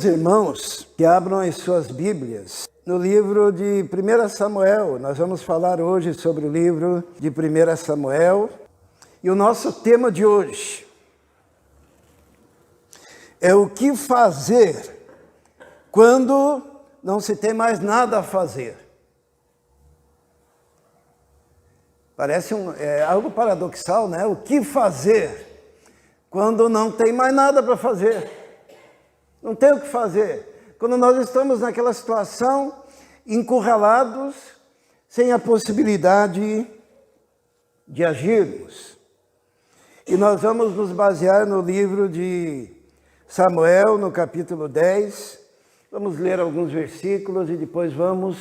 os irmãos que abram as suas Bíblias no livro de 1 Samuel. Nós vamos falar hoje sobre o livro de 1 Samuel. E o nosso tema de hoje é o que fazer quando não se tem mais nada a fazer. Parece algo paradoxal, né? O que fazer quando não tem mais nada para fazer? Não tem o que fazer. Quando nós estamos naquela situação, encurralados, sem a possibilidade de agirmos. E nós vamos nos basear no livro de Samuel, no capítulo 10. Vamos ler alguns versículos e depois vamos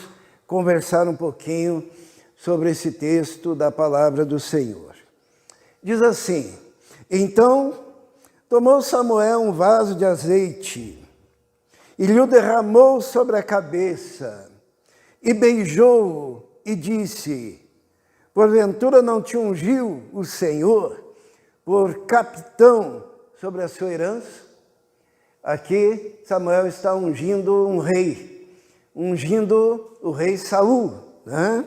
conversar um pouquinho sobre esse texto da palavra do Senhor. Diz assim: então tomou Samuel um vaso de azeite e lhe o derramou sobre a cabeça e beijou-o e disse: porventura não te ungiu o Senhor por capitão sobre a sua herança? Aqui Samuel está ungindo um rei, ungindo o rei Saul, né?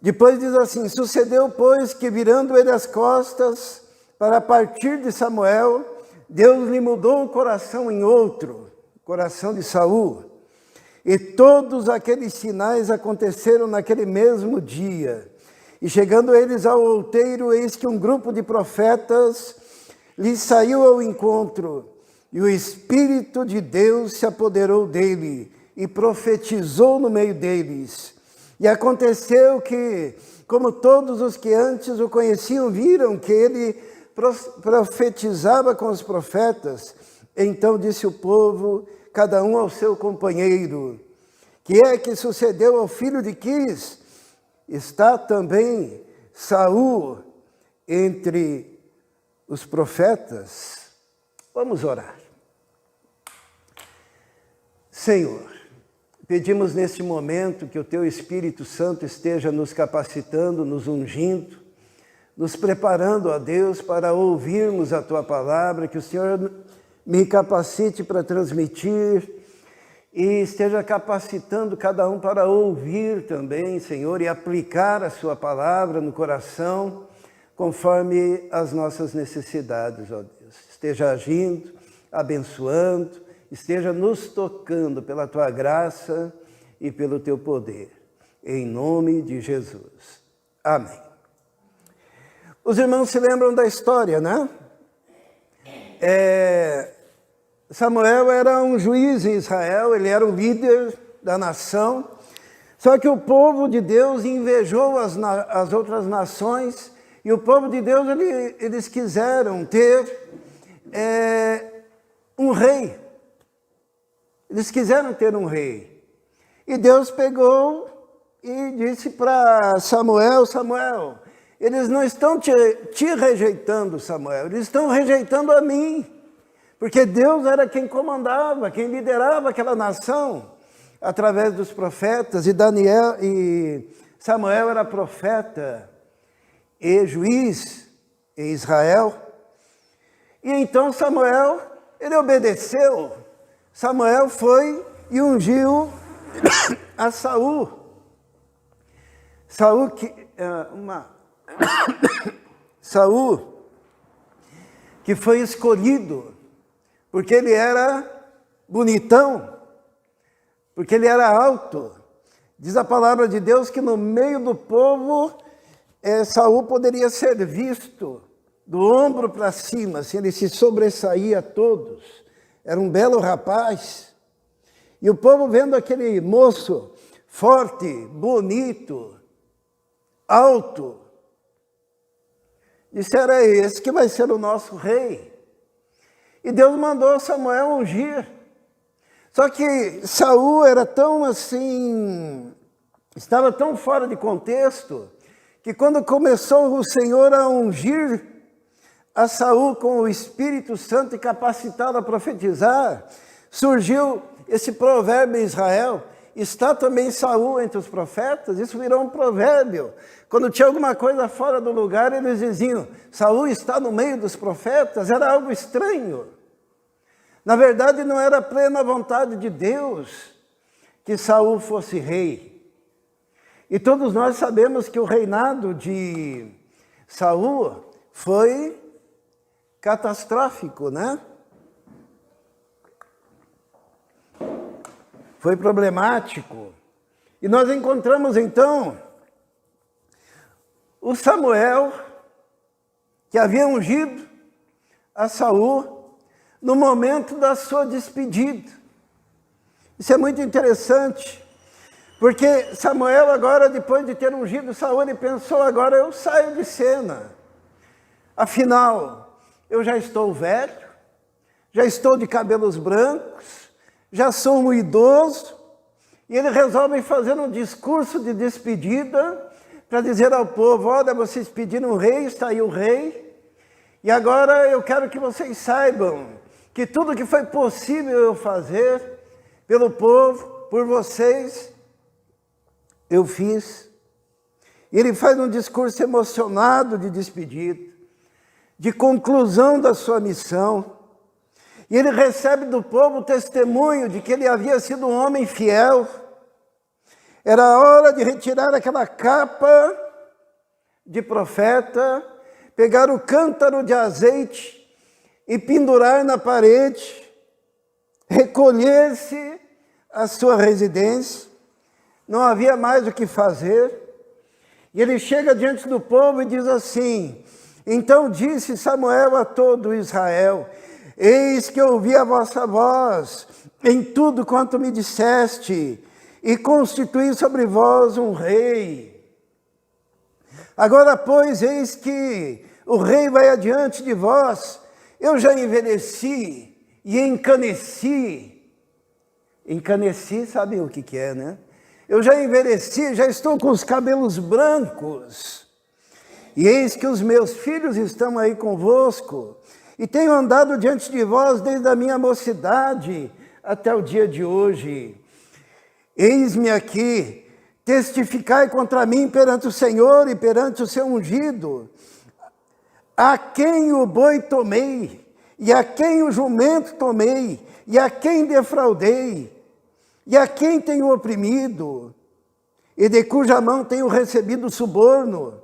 Depois diz assim: sucedeu, pois, que virando ele as costas para partir de Samuel, Deus lhe mudou o coração em outro, o coração de Saul. E todos aqueles sinais aconteceram naquele mesmo dia. E chegando eles ao outeiro, eis que um grupo de profetas lhe saiu ao encontro, e o Espírito de Deus se apoderou dele e profetizou no meio deles. E aconteceu que, como todos os que antes o conheciam viram que ele profetizava com os profetas, então disse o povo, cada um ao seu companheiro: que é que sucedeu ao filho de Quis? Está também Saul entre os profetas? Vamos orar. Senhor, pedimos neste momento que o Teu Espírito Santo esteja nos capacitando, nos ungindo, nos preparando, ó Deus, para ouvirmos a Tua palavra, que o Senhor me capacite para transmitir e esteja capacitando cada um para ouvir também, Senhor, e aplicar a Sua palavra no coração, conforme as nossas necessidades, ó Deus. Esteja agindo, abençoando, esteja nos tocando pela Tua graça e pelo Teu poder. Em nome de Jesus. Amém. Os irmãos se lembram da história, né? Samuel era um juiz em Israel, ele era o líder da nação. Só que o povo de Deus invejou as outras nações, e o povo de Deus, eles quiseram ter um rei. Eles quiseram ter um rei. E Deus pegou e disse para Samuel: Samuel, eles não estão te rejeitando, Samuel, eles estão rejeitando a mim. Porque Deus era quem comandava, quem liderava aquela nação, através dos profetas, e Samuel era profeta e juiz em Israel. E então Samuel, ele obedeceu. Samuel foi e ungiu a Saul. Saul, que foi escolhido, porque ele era bonitão, porque ele era alto. Diz a palavra de Deus que no meio do povo, Saul poderia ser visto do ombro para cima, assim, ele se sobressaía a todos. Era um belo rapaz. E o povo vendo aquele moço forte, bonito, alto, disseram: é esse que vai ser o nosso rei. E Deus mandou Samuel ungir. Só que Saul era tão assim, estava tão fora de contexto, que quando começou o Senhor a ungir a Saul com o Espírito Santo e capacitado a profetizar, surgiu esse provérbio em Israel: está também Saul entre os profetas? Isso virou um provérbio. Quando tinha alguma coisa fora do lugar, eles diziam: Saul está no meio dos profetas. Era algo estranho. Na verdade, não era plena vontade de Deus que Saul fosse rei. E todos nós sabemos que o reinado de Saul foi catastrófico, né? Foi problemático. E nós encontramos então o Samuel, que havia ungido a Saul no momento da sua despedida. Isso é muito interessante, porque Samuel agora, depois de ter ungido Saul, ele pensou, agora eu saio de cena. Afinal, eu já estou velho, já estou de cabelos brancos, já sou um idoso, e ele resolve fazer um discurso de despedida para dizer ao povo, olha, vocês pediram um rei, está aí o rei, e agora eu quero que vocês saibam que tudo que foi possível eu fazer pelo povo, por vocês, eu fiz. E ele faz um discurso emocionado de despedida, de conclusão da sua missão. E ele recebe do povo o testemunho de que ele havia sido um homem fiel. Era hora de retirar aquela capa de profeta, pegar o cântaro de azeite e pendurar na parede, recolher-se à sua residência. Não havia mais o que fazer. E ele chega diante do povo e diz assim, então disse Samuel a todo Israel, eis que ouvi a vossa voz em tudo quanto me disseste, e constituí sobre vós um rei. Agora, pois, eis que o rei vai adiante de vós, eu já envelheci e encaneci. Encaneci, sabe o que é, né? Eu já envelheci, já estou com os cabelos brancos. E eis que os meus filhos estão aí convosco, e tenho andado diante de vós desde a minha mocidade até o dia de hoje. Eis-me aqui, testificai contra mim perante o Senhor e perante o seu ungido, a quem o boi tomei, e a quem o jumento tomei, e a quem defraudei, e a quem tenho oprimido, e de cuja mão tenho recebido suborno,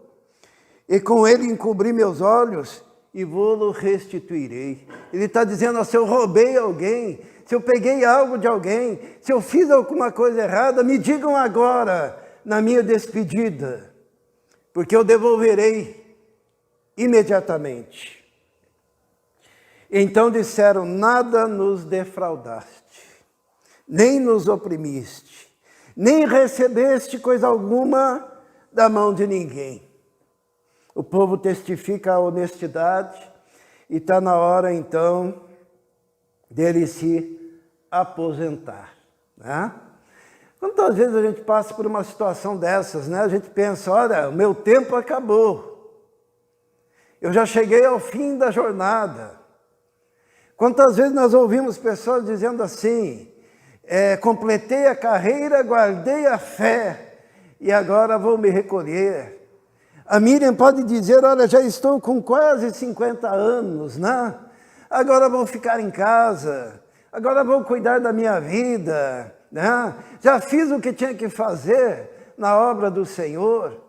e com ele encobri meus olhos, e vou-lo restituirei. Ele está dizendo, se eu roubei alguém, se eu peguei algo de alguém, se eu fiz alguma coisa errada, me digam agora, na minha despedida, porque eu devolverei imediatamente. Então disseram, nada nos defraudaste, nem nos oprimiste, nem recebeste coisa alguma da mão de ninguém. O povo testifica a honestidade e está na hora, então, dele se aposentar, né? Quantas vezes a gente passa por uma situação dessas, né? A gente pensa, olha, o meu tempo acabou. Eu já cheguei ao fim da jornada. Quantas vezes nós ouvimos pessoas dizendo assim, completei a carreira, guardei a fé, e agora vou me recolher. A Miriam pode dizer, olha, já estou com quase 50 anos, né? Agora vou ficar em casa, agora vou cuidar da minha vida, né? Já fiz o que tinha que fazer na obra do Senhor.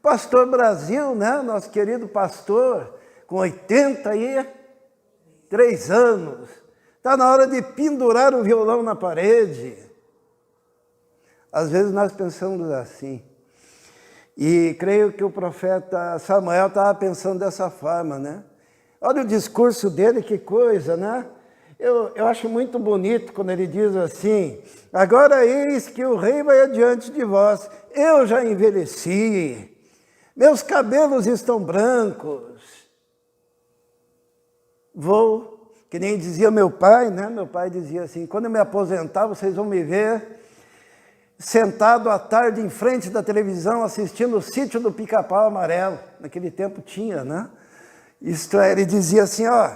Pastor Brasil, né? Nosso querido pastor, com 83 anos, está na hora de pendurar o violão na parede. Às vezes nós pensamos assim. E creio que o profeta Samuel estava pensando dessa forma, né? Olha o discurso dele, que coisa, né? Eu acho muito bonito quando ele diz assim, agora eis que o rei vai adiante de vós, eu já envelheci, meus cabelos estão brancos, vou, que nem dizia meu pai, né? Meu pai dizia assim, quando eu me aposentar, vocês vão me ver sentado à tarde em frente da televisão, assistindo o Sítio do Pica-Pau Amarelo. Naquele tempo tinha, né? Isto é, ele dizia assim, ó,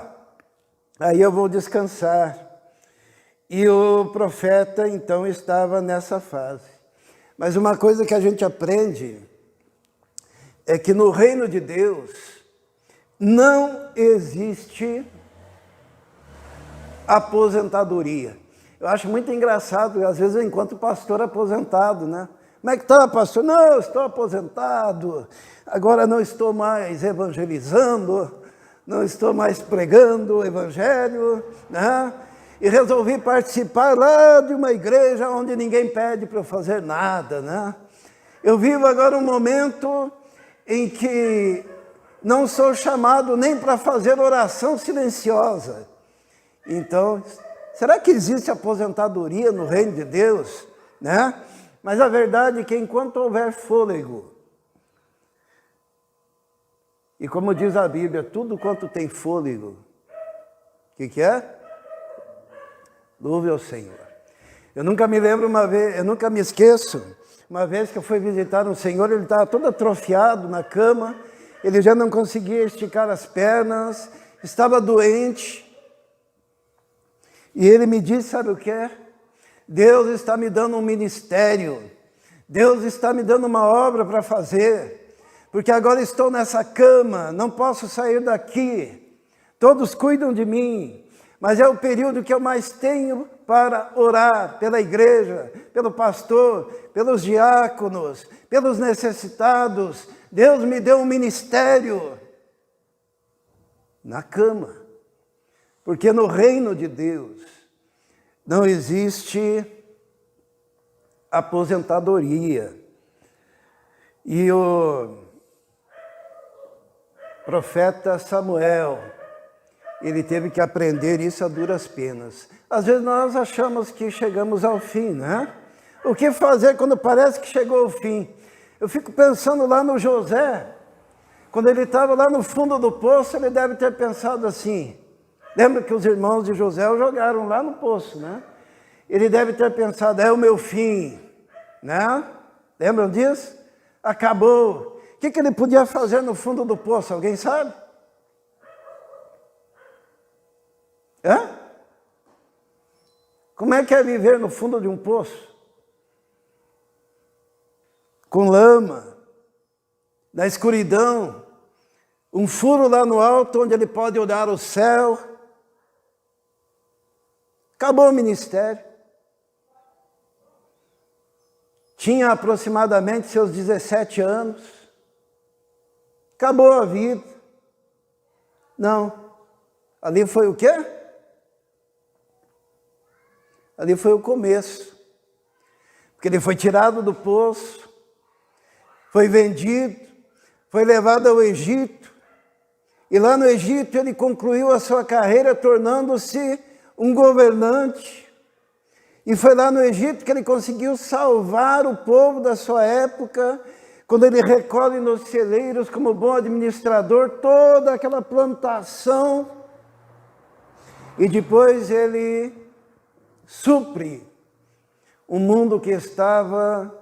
aí eu vou descansar. E o profeta, então, estava nessa fase. Mas uma coisa que a gente aprende é que no reino de Deus não existe aposentadoria. Eu acho muito engraçado, às vezes eu encontro pastor aposentado, né? Como é que está, pastor? Não, eu estou aposentado, agora não estou mais evangelizando, não estou mais pregando o evangelho, né? E resolvi participar lá de uma igreja onde ninguém pede para eu fazer nada, né? Eu vivo agora um momento em que não sou chamado nem para fazer oração silenciosa. Então, será que existe aposentadoria no reino de Deus, né? Mas a verdade é que enquanto houver fôlego, e como diz a Bíblia, tudo quanto tem fôlego, o que é? Louve ao Senhor. Eu nunca me lembro uma vez, eu nunca me esqueço, uma vez que eu fui visitar um senhor, ele estava todo atrofiado na cama, ele já não conseguia esticar as pernas, estava doente, e ele me disse, sabe o que é? Deus está me dando um ministério, Deus está me dando uma obra para fazer, porque agora estou nessa cama, não posso sair daqui, todos cuidam de mim, mas é o período que eu mais tenho para orar pela igreja, pelo pastor, pelos diáconos, pelos necessitados. Deus me deu um ministério na cama, porque no reino de Deus não existe aposentadoria. E o profeta Samuel, ele teve que aprender isso a duras penas. Às vezes nós achamos que chegamos ao fim, né? O que fazer quando parece que chegou ao fim? Eu fico pensando lá no José, quando ele estava lá no fundo do poço, ele deve ter pensado assim, lembra que os irmãos de José o jogaram lá no poço, né? Ele deve ter pensado, é o meu fim, né? Lembram disso? Acabou. O que ele podia fazer no fundo do poço? Alguém sabe? Hã? Como é que é viver no fundo de um poço? Com lama, na escuridão, um furo lá no alto onde ele pode olhar o céu. Acabou o ministério. Tinha aproximadamente seus 17 anos. Acabou a vida. Não. Ali foi o quê? Ali foi o começo. Porque ele foi tirado do poço, foi vendido, foi levado ao Egito. E lá no Egito ele concluiu a sua carreira tornando-se um governante. E foi lá no Egito que ele conseguiu salvar o povo da sua época, quando ele recolhe nos celeiros, como bom administrador, toda aquela plantação. E depois ele supre um mundo que estava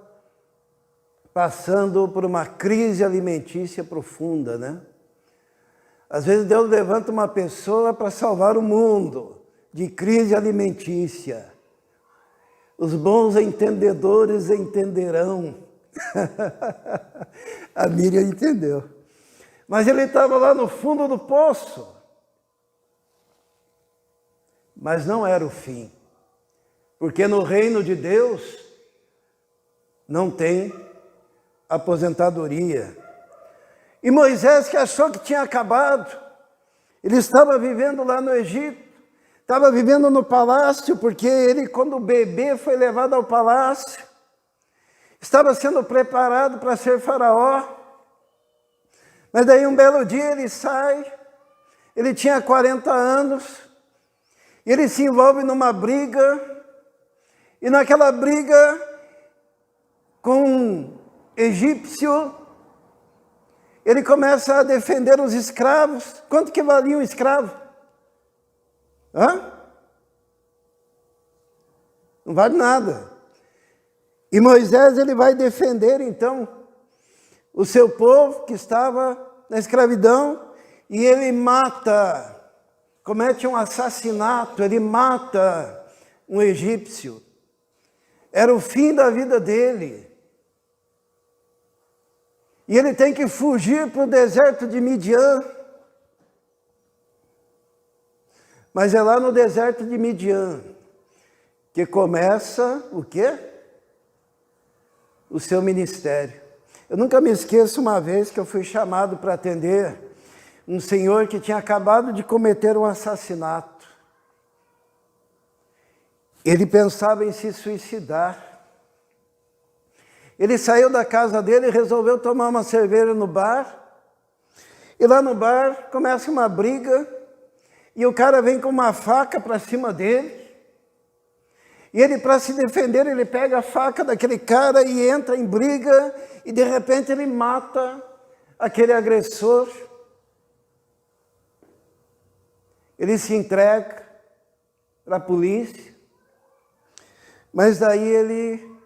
passando por uma crise alimentícia profunda, né? Às vezes Deus levanta uma pessoa para salvar o mundo de crise alimentícia. Os bons entendedores entenderão. A Miriam entendeu. Mas ele estava lá no fundo do poço. Mas não era o fim. Porque no reino de Deus não tem aposentadoria. E Moisés, que achou que tinha acabado, ele estava vivendo lá no Egito, estava vivendo no palácio, porque ele, quando bebê, foi levado ao palácio, estava sendo preparado para ser faraó, mas daí um belo dia ele sai, ele tinha 40 anos, e ele se envolve numa briga, e naquela briga com um egípcio, ele começa a defender os escravos. Quanto que valia um escravo? Hã? Não vale nada. E Moisés, ele vai defender então o seu povo que estava na escravidão, e ele mata, comete um assassinato, ele mata um egípcio. Era o fim da vida dele. E ele tem que fugir para o deserto de Midian. Mas é lá no deserto de Midian que começa o quê? O seu ministério. Eu nunca me esqueço uma vez que eu fui chamado para atender um senhor que tinha acabado de cometer um assassinato. Ele pensava em se suicidar. Ele saiu da casa dele e resolveu tomar uma cerveja no bar. E lá no bar começa uma briga e o cara vem com uma faca para cima dele. E ele, para se defender, ele pega a faca daquele cara e entra em briga e de repente ele mata aquele agressor. Ele se entrega para a polícia, mas daí ele,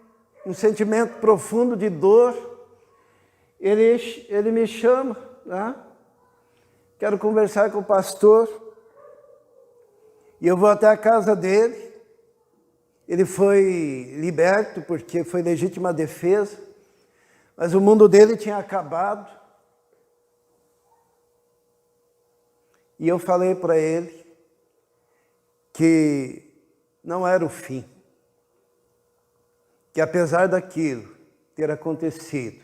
um sentimento profundo de dor, ele me chama, né? Quero conversar com o pastor, e eu vou até a casa dele. Ele foi liberto porque foi legítima defesa, mas o mundo dele tinha acabado. E eu falei para ele que não era o fim, que apesar daquilo ter acontecido,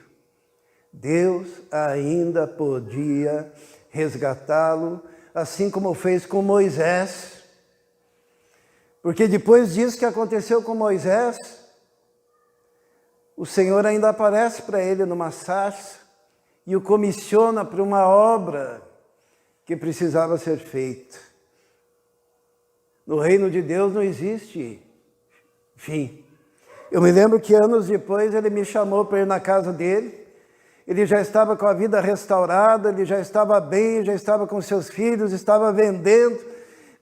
Deus ainda podia resgatá-lo, assim como fez com Moisés. Porque depois disso que aconteceu com Moisés, o Senhor ainda aparece para ele numa sarça e o comissiona para uma obra que precisava ser feita. No reino de Deus não existe fim. Eu me lembro que anos depois ele me chamou para ir na casa dele. Ele já estava com a vida restaurada, ele já estava bem, já estava com seus filhos, estava vendendo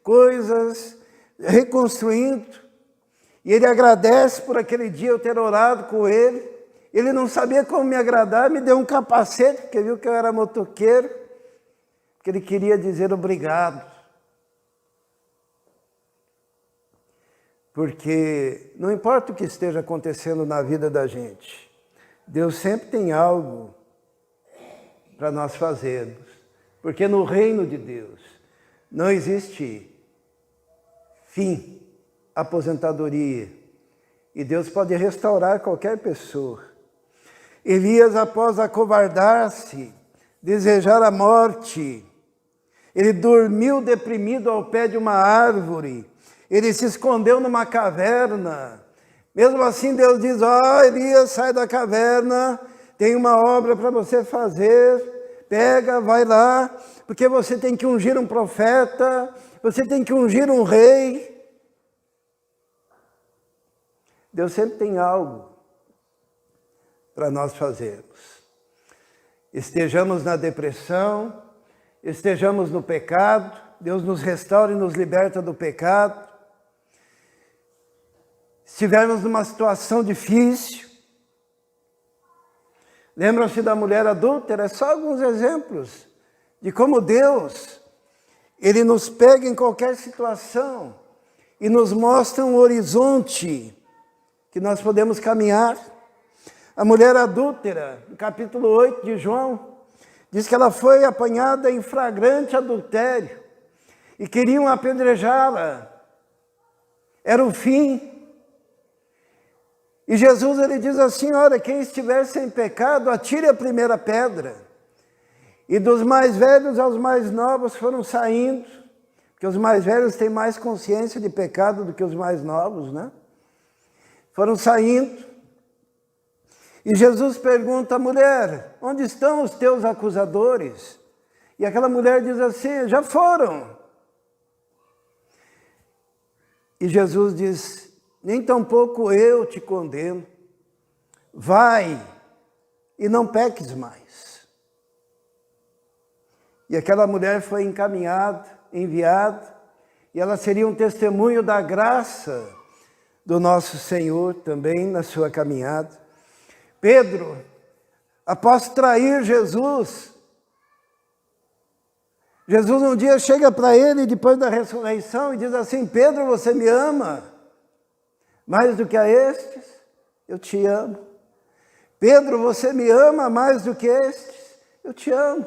coisas, reconstruindo. E ele agradece por aquele dia eu ter orado com ele. Ele não sabia como me agradar, me deu um capacete, porque viu que eu era motoqueiro, porque ele queria dizer obrigado. Porque não importa o que esteja acontecendo na vida da gente, Deus sempre tem algo para nós fazermos. Porque no reino de Deus não existe fim, aposentadoria. E Deus pode restaurar qualquer pessoa. Elias, após acovardar-se, desejar a morte, ele dormiu deprimido ao pé de uma árvore. Ele se escondeu numa caverna. Mesmo assim, Deus diz, Elias, sai da caverna, tem uma obra para você fazer, pega, vai lá, porque você tem que ungir um profeta, você tem que ungir um rei. Deus sempre tem algo para nós fazermos. Estejamos na depressão, estejamos no pecado, Deus nos restaura e nos liberta do pecado. Estivermos numa situação difícil, lembram-se da mulher adúltera? É só alguns exemplos de como Deus, Ele nos pega em qualquer situação e nos mostra um horizonte que nós podemos caminhar. A mulher adúltera, no capítulo 8 de João, diz que ela foi apanhada em flagrante adultério e queriam apedrejá-la. Era o fim. E Jesus, ele diz assim, olha, quem estiver sem pecado, atire a primeira pedra. E dos mais velhos aos mais novos foram saindo, porque os mais velhos têm mais consciência de pecado do que os mais novos, né? Foram saindo. E Jesus pergunta, mulher, onde estão os teus acusadores? E aquela mulher diz assim, já foram. E Jesus diz, nem tampouco eu te condeno. Vai e não peques mais. E aquela mulher foi encaminhada, enviada, e ela seria um testemunho da graça do nosso Senhor também na sua caminhada. Pedro, após trair Jesus, Jesus um dia chega para ele depois da ressurreição e diz assim, Pedro, você me ama? Mais do que a estes, eu te amo. Pedro, você me ama mais do que estes? Eu te amo.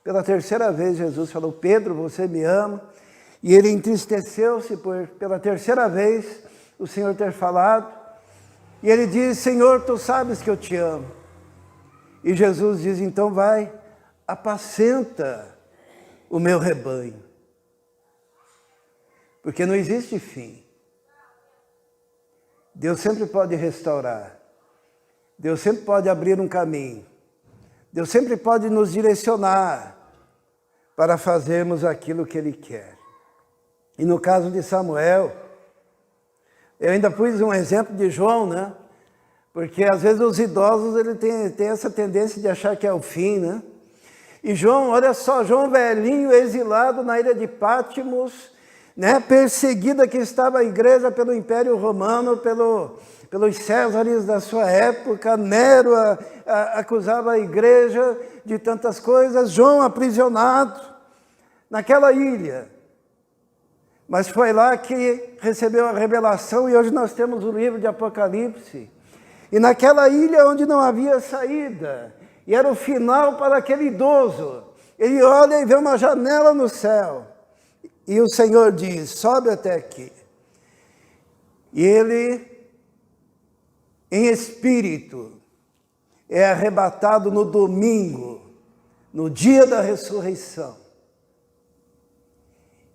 Pela terceira vez, Jesus falou, Pedro, você me ama? E ele entristeceu-se por, pela terceira vez, o Senhor ter falado. E ele diz, Senhor, tu sabes que eu te amo. E Jesus diz, então vai, apacenta o meu rebanho. Porque não existe fim. Deus sempre pode restaurar. Deus sempre pode abrir um caminho. Deus sempre pode nos direcionar para fazermos aquilo que Ele quer. E no caso de Samuel, eu ainda pus um exemplo de João, né? Porque às vezes os idosos ele tem essa tendência de achar que é o fim, né? E João, olha só, João velhinho, exilado na ilha de Pátimos, né? Perseguida que estava a igreja pelo Império Romano, pelos Césares da sua época, Nero acusava a igreja de tantas coisas, João aprisionado naquela ilha. Mas foi lá que recebeu a revelação e hoje nós temos o livro de Apocalipse. E naquela ilha onde não havia saída, e era o final para aquele idoso, ele olha e vê uma janela no céu. E o Senhor diz, sobe até aqui. E ele, em espírito, é arrebatado no domingo, no dia da ressurreição.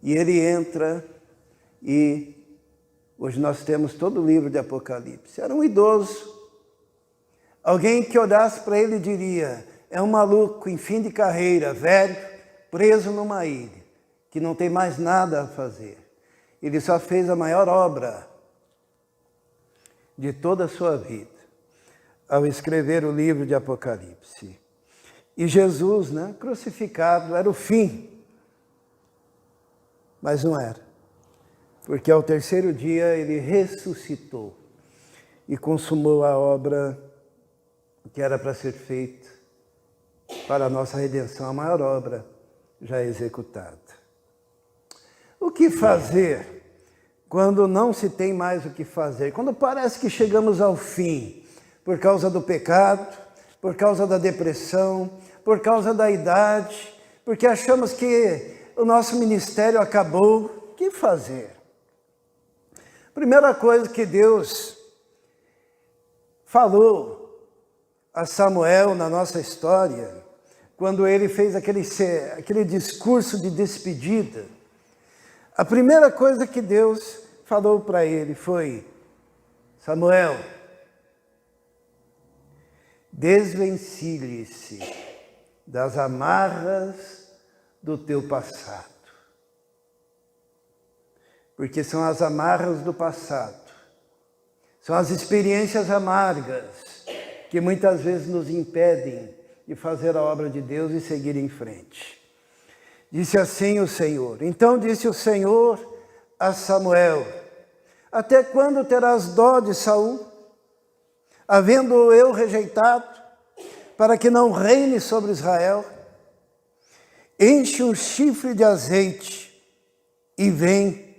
E ele entra e hoje nós temos todo o livro de Apocalipse. Era um idoso. Alguém que olhasse para ele diria, é um maluco em fim de carreira, velho, preso numa ilha, que não tem mais nada a fazer. Ele só fez a maior obra de toda a sua vida, ao escrever o livro de Apocalipse. E Jesus, né, crucificado, era o fim. Mas não era, porque ao terceiro dia ele ressuscitou e consumou a obra que era para ser feita para a nossa redenção, a maior obra já executada. O que fazer quando não se tem mais o que fazer? Quando parece que chegamos ao fim, por causa do pecado, por causa da depressão, por causa da idade, porque achamos que o nosso ministério acabou, o que fazer? Primeira coisa que Deus falou a Samuel na nossa história, quando ele fez aquele discurso de despedida, a primeira coisa que Deus falou para ele foi, Samuel, desvencilhe-se das amarras do teu passado. Porque são as amarras do passado, são as experiências amargas que muitas vezes nos impedem de fazer a obra de Deus e seguir em frente. Disse assim o Senhor. Então disse o Senhor a Samuel, até quando terás dó de Saul, havendo-o eu rejeitado, para que não reine sobre Israel? Enche um chifre de azeite e vem,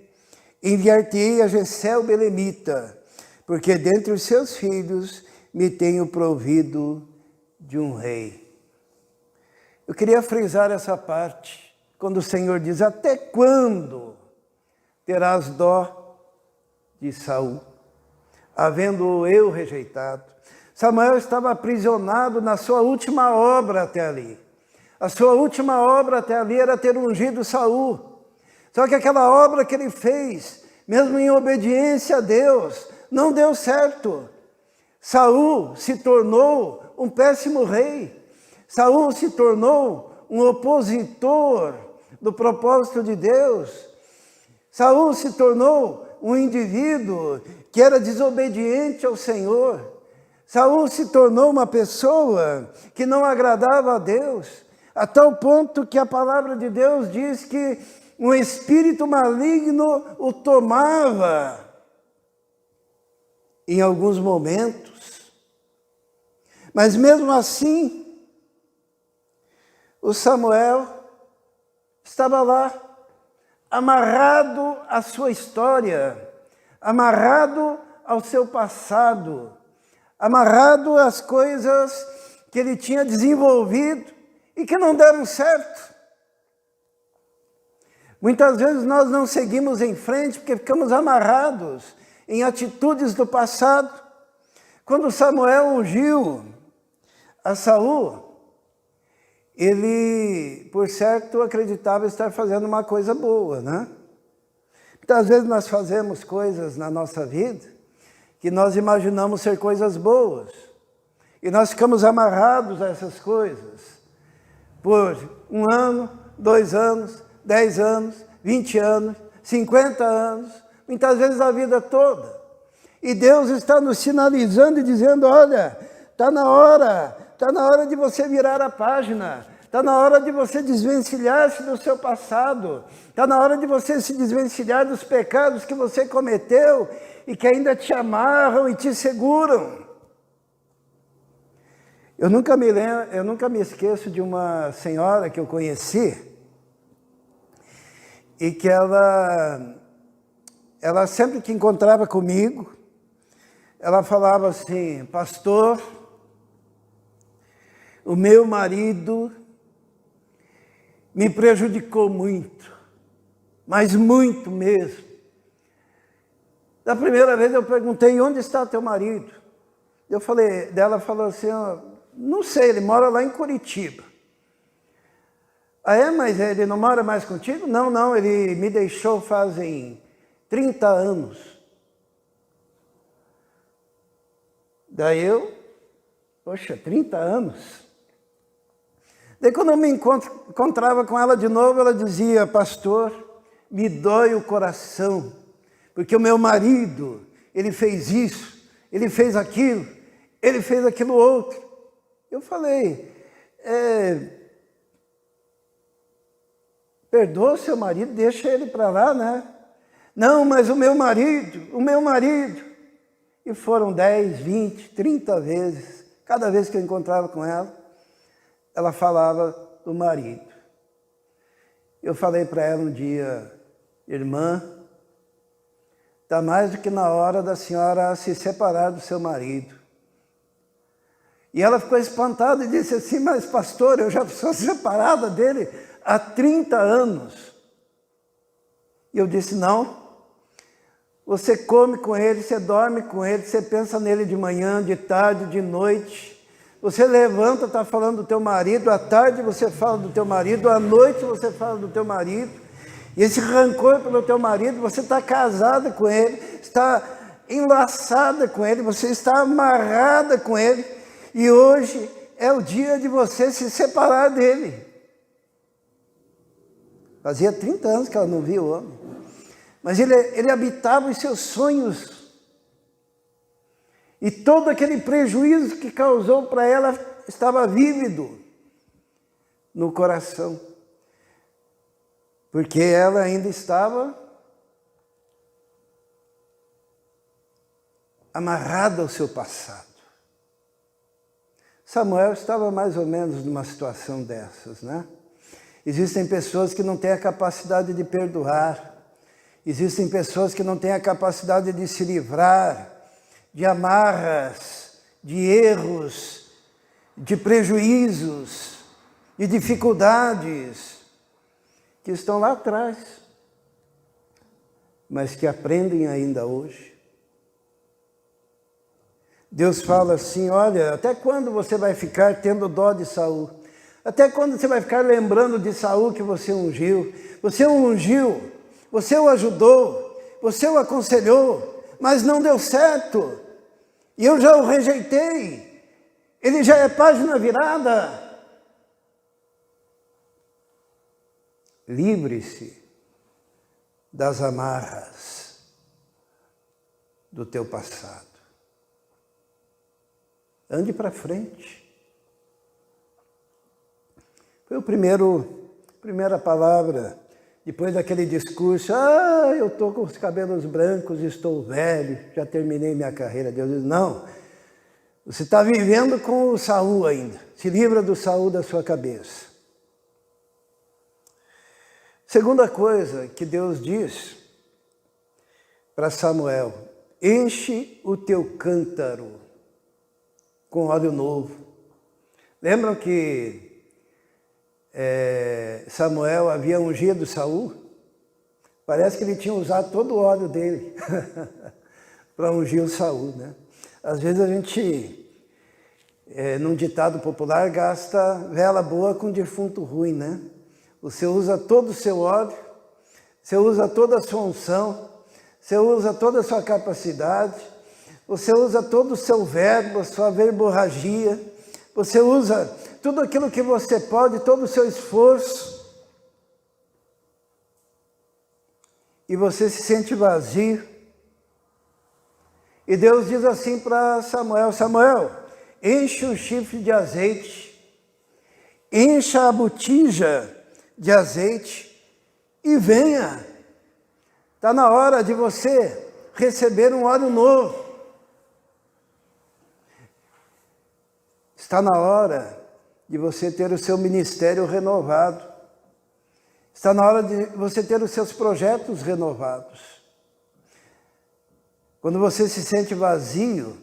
enviar-te-ei a Jessé o belemita, porque dentre os seus filhos me tenho provido de um rei. Eu queria frisar essa parte, quando o Senhor diz, até quando terás dó de Saul, havendo eu rejeitado? Samuel estava aprisionado na sua última obra até ali. A sua última obra até ali era ter ungido Saul. Só que aquela obra que ele fez, mesmo em obediência a Deus, não deu certo. Saul se tornou um péssimo rei. Saul se tornou um opositor do propósito de Deus. Saul se tornou um indivíduo que era desobediente ao Senhor. Saul se tornou uma pessoa que não agradava a Deus, a tal ponto que a palavra de Deus diz que um espírito maligno o tomava em alguns momentos. Mas mesmo assim, o Samuel estava lá, amarrado à sua história, amarrado ao seu passado, amarrado às coisas que ele tinha desenvolvido e que não deram certo. Muitas vezes nós não seguimos em frente porque ficamos amarrados em atitudes do passado. Quando Samuel ungiu a Saul, ele, por certo, acreditava estar fazendo uma coisa boa, né? Muitas vezes nós fazemos coisas na nossa vida que nós imaginamos ser coisas boas. E nós ficamos amarrados a essas coisas por 1 ano, 2 anos, 10 anos, 20 anos, 50 anos, muitas vezes a vida toda. E Deus está nos sinalizando e dizendo, olha, está na hora de você virar a página, está na hora de você desvencilhar-se do seu passado, está na hora de você se desvencilhar dos pecados que você cometeu e que ainda te amarram e te seguram. Eu nunca me esqueço de uma senhora que eu conheci e que ela sempre que encontrava comigo, ela falava assim, pastor, o meu marido me prejudicou muito, mas muito mesmo. Da primeira vez eu perguntei, onde está teu marido? Ela falou assim, não sei, ele mora lá em Curitiba. Ah, mas ele não mora mais contigo? Não, ele me deixou fazem 30 anos. Daí poxa, 30 anos? Daí quando eu me encontrava com ela de novo, ela dizia, pastor, me dói o coração, porque o meu marido, ele fez isso, ele fez aquilo outro. Eu falei, perdoa o seu marido, deixa ele para lá, né? Não, mas o meu marido. E foram 10, 20, 30 vezes, cada vez que eu encontrava com ela, ela falava do marido. Eu falei para ela um dia, irmã, está mais do que na hora da senhora se separar do seu marido. E ela ficou espantada e disse assim, mas pastor, eu já sou separada dele há 30 anos. E eu disse, não, você come com ele, você dorme com ele, você pensa nele de manhã, de tarde, de noite. Você levanta, está falando do teu marido, à tarde você fala do teu marido, à noite você fala do teu marido. E esse rancor pelo teu marido, você está casada com ele, está enlaçada com ele, você está amarrada com ele. E hoje é o dia de você se separar dele. Fazia 30 anos que ela não via o homem. Mas ele habitava os seus sonhos. E todo aquele prejuízo que causou para ela estava vívido no coração. Porque ela ainda estava amarrada ao seu passado. Samuel estava mais ou menos numa situação dessas, né? Existem pessoas que não têm a capacidade de perdoar. Existem pessoas que não têm a capacidade de se livrar de amarras, de erros, de prejuízos, de dificuldades que estão lá atrás, mas que aprendem ainda hoje. Deus fala assim, olha, até quando você vai ficar tendo dó de Saul? Até quando você vai ficar lembrando de Saul que você ungiu? Você o ungiu, você o ajudou, você o aconselhou, mas não deu certo. E eu já o rejeitei. Ele já é página virada. Livre-se das amarras do teu passado. Ande para frente. Foi a primeira palavra, depois daquele discurso, eu estou com os cabelos brancos, estou velho, já terminei minha carreira. Deus diz, não, você está vivendo com o Saul ainda, se livra do Saul da sua cabeça. Segunda coisa que Deus diz para Samuel, enche o teu cântaro com óleo novo. Lembram que Samuel havia ungido Saul? Parece que ele tinha usado todo o óleo dele para ungir o Saul, né? Às vezes a gente, num ditado popular, gasta vela boa com defunto ruim, né? Você usa todo o seu óleo, você usa toda a sua unção, você usa toda a sua capacidade, você usa todo o seu verbo, a sua verborragia, você usa tudo aquilo que você pode, todo o seu esforço, e você se sente vazio. E Deus diz assim para Samuel: Samuel, enche um chifre de azeite, encha a botija de azeite e venha. Está na hora de você receber um óleo novo. Está na hora de você ter o seu ministério renovado. Está na hora de você ter os seus projetos renovados. Quando você se sente vazio,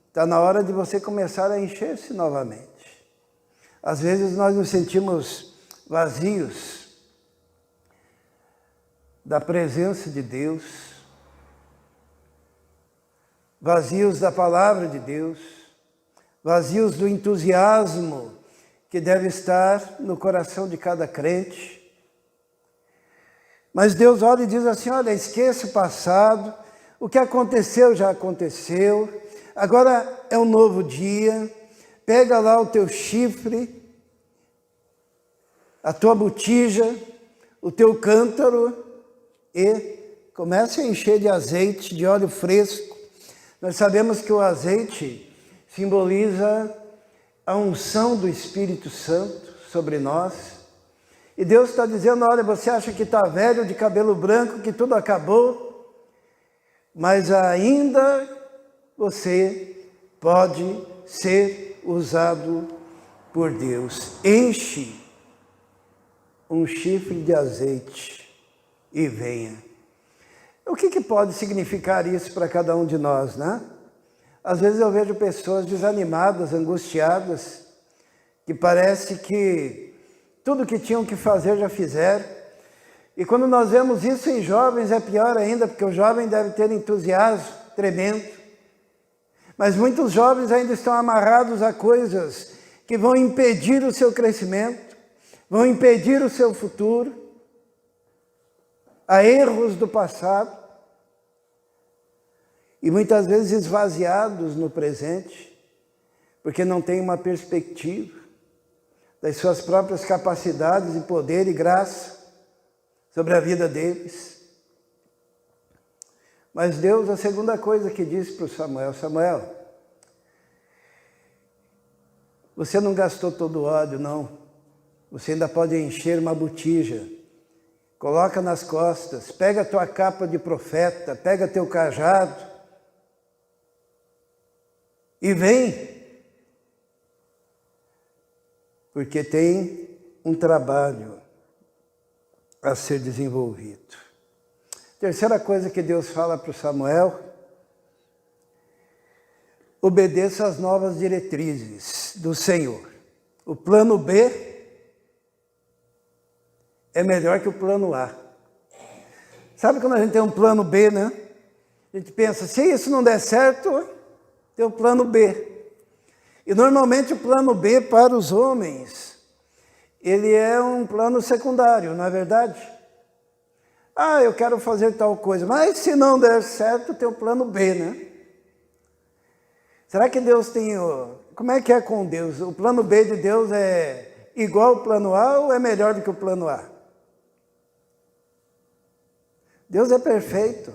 está na hora de você começar a encher-se novamente. Às vezes nós nos sentimos vazios da presença de Deus, vazios da palavra de Deus, vazios do entusiasmo que deve estar no coração de cada crente. Mas Deus olha e diz assim: olha, esqueça o passado, o que aconteceu já aconteceu, agora é um novo dia, pega lá o teu chifre, a tua botija, o teu cântaro e comece a encher de azeite, de óleo fresco. Nós sabemos que o azeite simboliza a unção do Espírito Santo sobre nós. E Deus está dizendo: olha, você acha que está velho, de cabelo branco, que tudo acabou, mas ainda você pode ser usado por Deus. Enche um chifre de azeite e venha. O que pode significar isso para cada um de nós, né? Às vezes eu vejo pessoas desanimadas, angustiadas, que parece que tudo que tinham que fazer já fizeram. E quando nós vemos isso em jovens é pior ainda, porque o jovem deve ter entusiasmo tremendo. Mas muitos jovens ainda estão amarrados a coisas que vão impedir o seu crescimento, vão impedir o seu futuro, a erros do passado. E muitas vezes esvaziados no presente, porque não tem uma perspectiva das suas próprias capacidades e poder e graça sobre a vida deles. Mas Deus, a segunda coisa que disse para o Samuel: Samuel, você não gastou todo o óleo, não. Você ainda pode encher uma botija. Coloca nas costas, pega a tua capa de profeta, pega teu cajado e vem. Porque tem um trabalho a ser desenvolvido. Terceira coisa que Deus fala para o Samuel: obedeça às novas diretrizes do Senhor. O plano B é melhor que o plano A. Sabe quando a gente tem um plano B, né? A gente pensa, se isso não der certo, tem o plano B. E normalmente o plano B para os homens, ele é um plano secundário, não é verdade? Ah, eu quero fazer tal coisa, mas se não der certo, tem o plano B, né? Será que Deus tem Como é que é com Deus? O plano B de Deus é igual ao plano A ou é melhor do que o plano A? Deus é perfeito.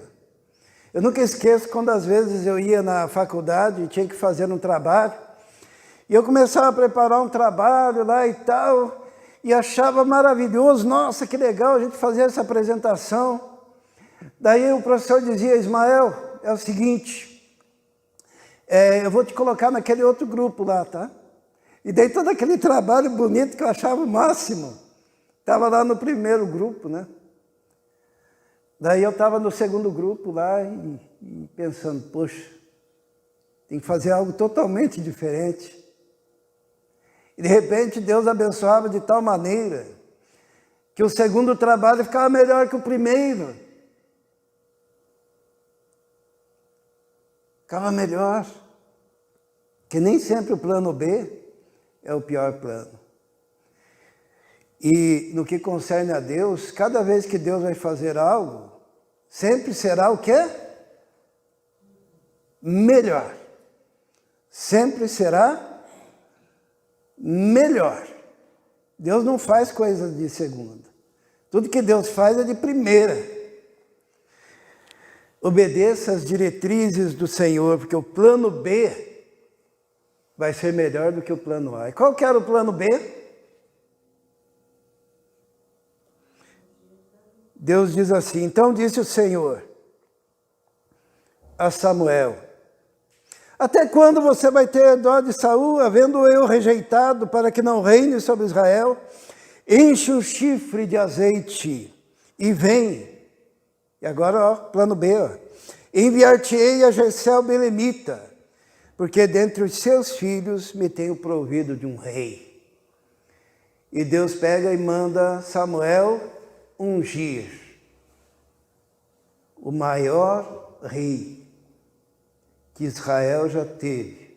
Eu nunca esqueço quando às vezes eu ia na faculdade e tinha que fazer um trabalho, e eu começava a preparar um trabalho lá e tal, e achava maravilhoso, nossa, que legal a gente fazer essa apresentação. Daí o professor dizia: Ismael, é o seguinte, eu vou te colocar naquele outro grupo lá, tá? E daí todo aquele trabalho bonito que eu achava o máximo, estava lá no primeiro grupo, né? Daí eu estava no segundo grupo lá e pensando, poxa, tem que fazer algo totalmente diferente. E de repente Deus abençoava de tal maneira que o segundo trabalho ficava melhor que o primeiro. ficava melhor. Que nem sempre o plano B é o pior plano. E no que concerne a Deus, cada vez que Deus vai fazer algo, sempre será o quê? Melhor. Sempre será melhor. Deus não faz coisas de segunda. Tudo que Deus faz é de primeira. Obedeça às diretrizes do Senhor, porque o plano B vai ser melhor do que o plano A. E qual que era o plano B? Deus diz assim: então disse o Senhor a Samuel: até quando você vai ter dó de Saul, havendo eu rejeitado para que não reine sobre Israel? Enche o chifre de azeite e vem. E agora, ó, plano B, ó. Enviar-te-ei a Jessé o belemita, porque dentre os seus filhos me tenho provido de um rei. E Deus pega e manda Samuel ungir o maior rei que Israel já teve,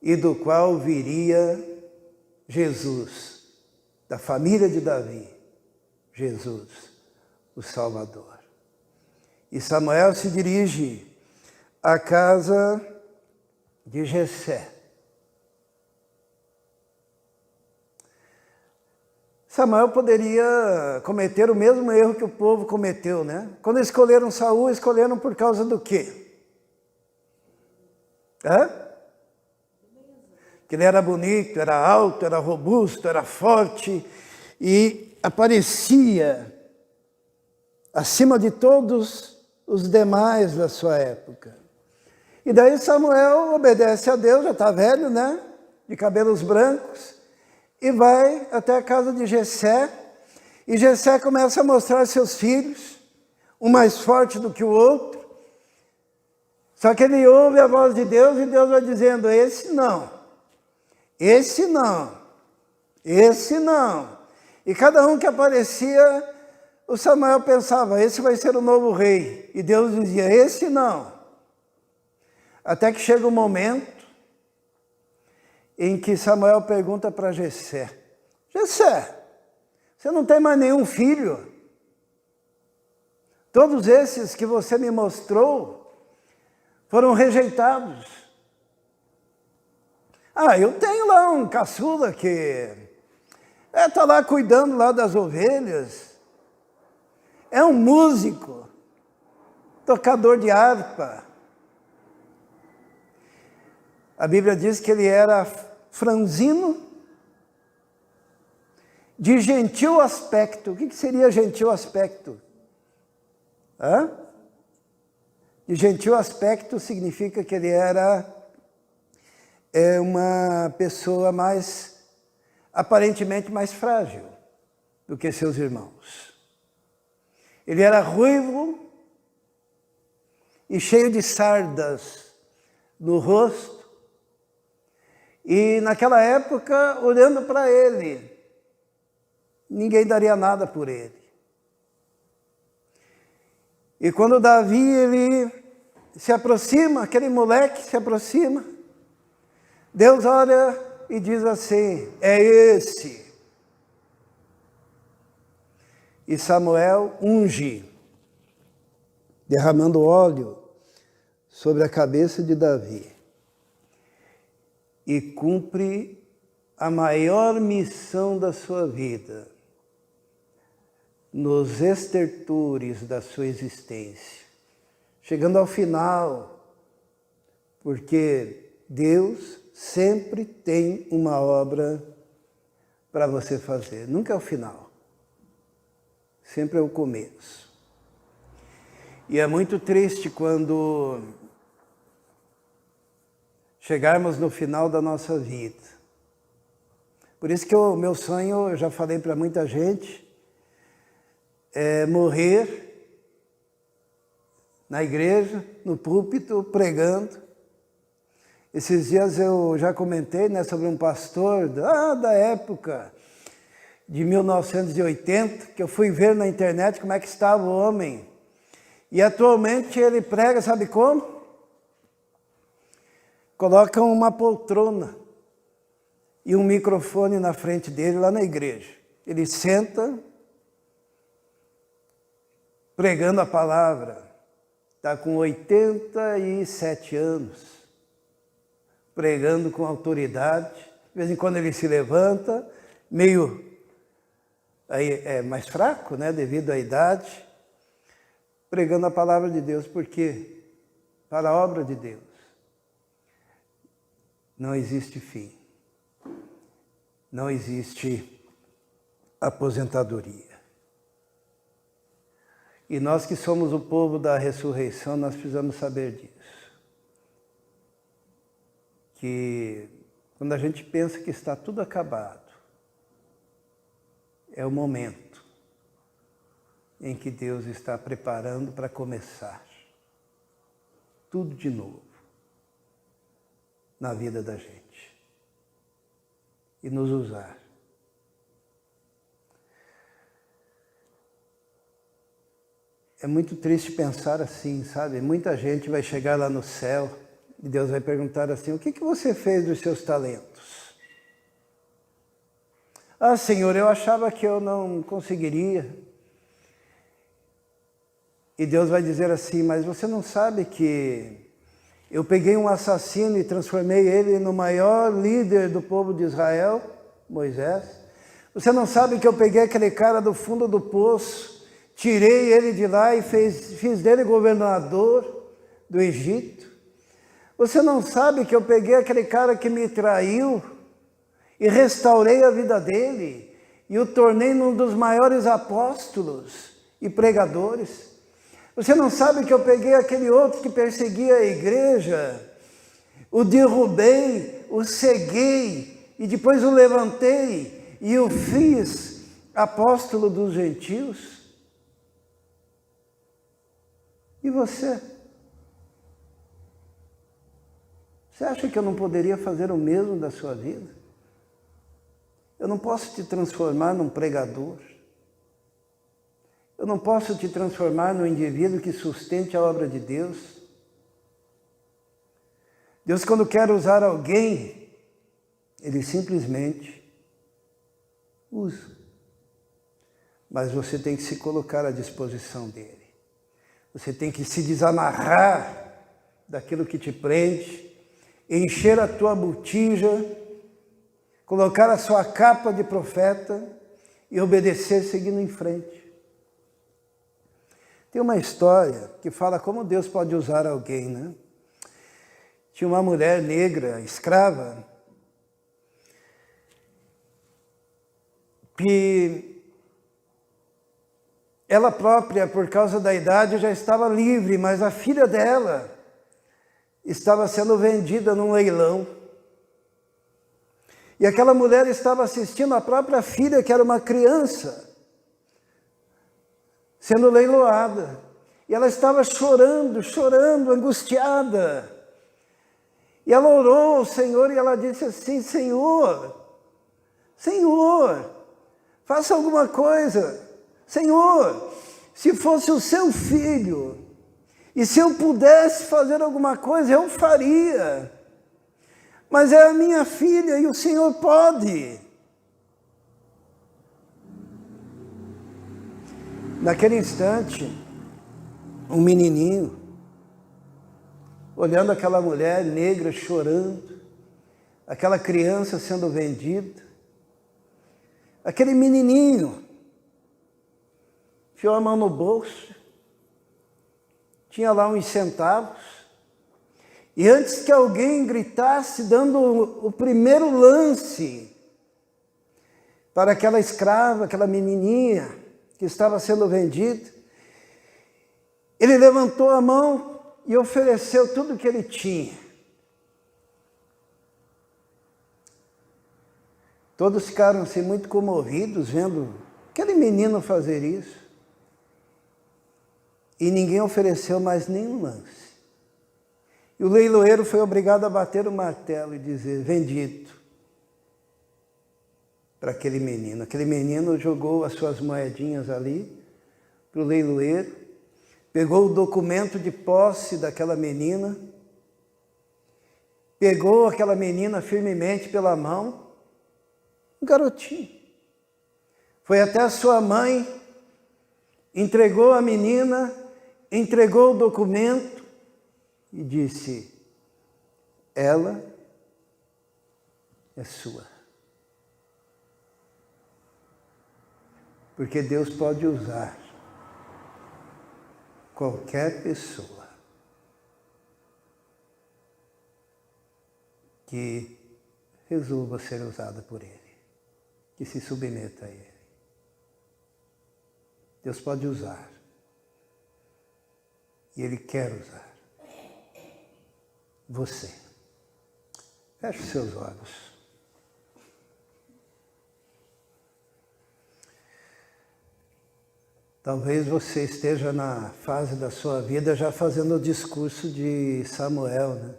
e do qual viria Jesus, da família de Davi, Jesus, o Salvador. E Samuel se dirige à casa de Jessé. Samuel poderia cometer o mesmo erro que o povo cometeu, né? Quando escolheram Saul, escolheram por causa do quê? Que ele era bonito, era alto, era robusto, era forte e aparecia acima de todos os demais da sua época. E daí Samuel obedece a Deus, já está velho, né? De cabelos brancos, e vai até a casa de Jessé. E Jessé começa a mostrar seus filhos, um mais forte do que o outro. Só que ele ouve a voz de Deus e Deus vai dizendo: esse não, esse não, esse não. E cada um que aparecia, o Samuel pensava: esse vai ser o novo rei. E Deus dizia: esse não. Até que chega um momento em que Samuel pergunta para Jessé: Jessé, você não tem mais nenhum filho? Todos esses que você me mostrou foram rejeitados. Eu tenho lá um caçula que está lá cuidando lá das ovelhas. É um músico, tocador de harpa. A Bíblia diz que ele era franzino, de gentil aspecto. O que seria gentil aspecto? De gentil aspecto significa que ele era uma pessoa aparentemente mais frágil do que seus irmãos. Ele era ruivo e cheio de sardas no rosto. E naquela época, olhando para ele, ninguém daria nada por ele. E quando Davi, ele se aproxima, aquele moleque se aproxima, Deus olha e diz assim: é esse. E Samuel unge, derramando óleo sobre a cabeça de Davi. E cumpre a maior missão da sua vida, nos estertores da sua existência, chegando ao final, porque Deus sempre tem uma obra para você fazer, nunca é o final, sempre é o começo. E é muito triste quando chegarmos no final da nossa vida. Por isso que o meu sonho, eu já falei para muita gente, é morrer na igreja, no púlpito, pregando. Esses dias eu já comentei, né, sobre um pastor da época de 1980, que eu fui ver na internet como é que estava o homem. E atualmente ele prega, sabe como? colocam uma poltrona e um microfone na frente dele lá na igreja. Ele senta, pregando a palavra. Está com 87 anos, pregando com autoridade. De vez em quando ele se levanta, meio mais fraco, né, devido à idade, pregando a palavra de Deus. Por quê? Para a obra de Deus. Não existe fim. Não existe aposentadoria. E nós que somos o povo da ressurreição, nós precisamos saber disso. Que quando a gente pensa que está tudo acabado, é o momento em que Deus está preparando para começar tudo de novo na vida da gente e nos usar. É muito triste pensar assim, sabe? Muita gente vai chegar lá no céu e Deus vai perguntar assim: o que você fez dos seus talentos? Ah, Senhor, eu achava que eu não conseguiria. E Deus vai dizer assim: mas você não sabe que eu peguei um assassino e transformei ele no maior líder do povo de Israel, Moisés? Você não sabe que eu peguei aquele cara do fundo do poço, tirei ele de lá e fiz dele governador do Egito? Você não sabe que eu peguei aquele cara que me traiu e restaurei a vida dele e o tornei um dos maiores apóstolos e pregadores? Você não sabe que eu peguei aquele outro que perseguia a igreja, o derrubei, o ceguei e depois o levantei e o fiz apóstolo dos gentios? E você? Você acha que eu não poderia fazer o mesmo da sua vida? Eu não posso te transformar num pregador. Eu não posso te transformar num indivíduo que sustente a obra de Deus. Deus, quando quer usar alguém, Ele simplesmente usa. Mas você tem que se colocar à disposição dEle. Você tem que se desamarrar daquilo que te prende, encher a tua botija, colocar a sua capa de profeta e obedecer seguindo em frente. Tem uma história que fala como Deus pode usar alguém, né? Tinha uma mulher negra, escrava, que ela própria, por causa da idade, já estava livre, mas a filha dela estava sendo vendida num leilão. E aquela mulher estava assistindo a própria filha, que era uma criança, sendo leiloada. E ela estava chorando, angustiada. E ela orou ao Senhor e ela disse assim: Senhor, faça alguma coisa. Senhor, se fosse o seu filho, e se eu pudesse fazer alguma coisa, eu faria. Mas é a minha filha e o Senhor pode. Naquele instante, um menininho, olhando aquela mulher negra chorando, aquela criança sendo vendida, aquele menininho enfiou a mão no bolso, tinha lá uns centavos, e antes que alguém gritasse, dando o primeiro lance para aquela escrava, aquela menininha que estava sendo vendida, ele levantou a mão e ofereceu tudo o que ele tinha. Todos ficaram assim muito comovidos vendo aquele menino fazer isso. E ninguém ofereceu mais nenhum lance. E o leiloeiro foi obrigado a bater o martelo e dizer: vendido para aquele menino. Aquele menino jogou as suas moedinhas ali para o leiloeiro, pegou o documento de posse daquela menina pegou aquela menina firmemente pela mão, um garotinho. Foi até a sua mãe, entregou a menina, entregou o documento e disse: ela é sua. Porque Deus pode usar qualquer pessoa que resolva ser usada por Ele, que se submeta a Ele. Deus pode usar. E Ele quer usar você. Feche os seus olhos. Talvez você esteja na fase da sua vida já fazendo o discurso de Samuel, né?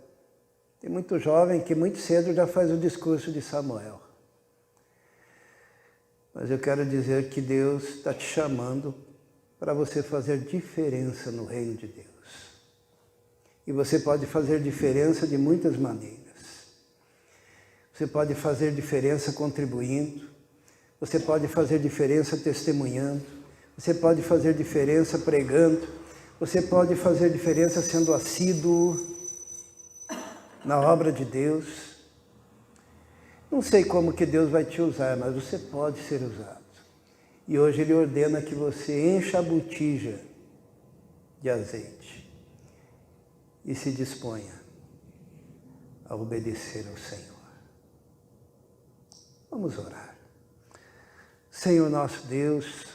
Tem muito jovem que muito cedo já faz o discurso de Samuel. Mas eu quero dizer que Deus está te chamando para você fazer diferença no reino de Deus. E você pode fazer diferença de muitas maneiras. Você pode fazer diferença contribuindo, você pode fazer diferença testemunhando, você pode fazer diferença pregando, você pode fazer diferença sendo assíduo na obra de Deus. Não sei como que Deus vai te usar, mas você pode ser usado. E hoje Ele ordena que você encha a botija de azeite e se disponha a obedecer ao Senhor. Vamos orar. Senhor nosso Deus,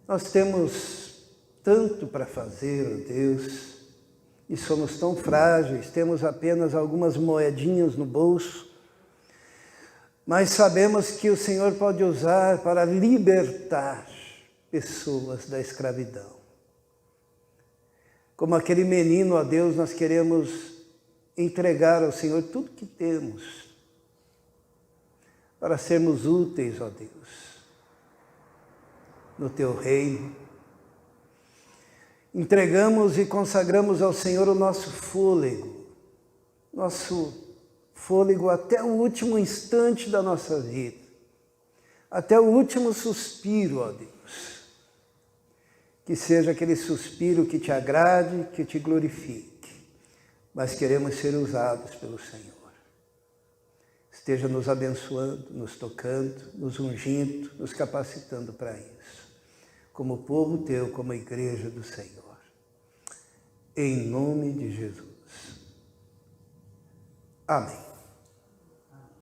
nós temos tanto para fazer, ó Deus, e somos tão frágeis, temos apenas algumas moedinhas no bolso, mas sabemos que o Senhor pode usar para libertar pessoas da escravidão. Como aquele menino, ó Deus, nós queremos entregar ao Senhor tudo que temos, para sermos úteis, ó Deus, no Teu reino. Entregamos e consagramos ao Senhor o nosso fôlego até o último instante da nossa vida, até o último suspiro, ó Deus. Que seja aquele suspiro que te agrade, que te glorifique, mas queremos ser usados pelo Senhor. Esteja nos abençoando, nos tocando, nos ungindo, nos capacitando para isso, como povo Teu, como igreja do Senhor. Em nome de Jesus. Amém.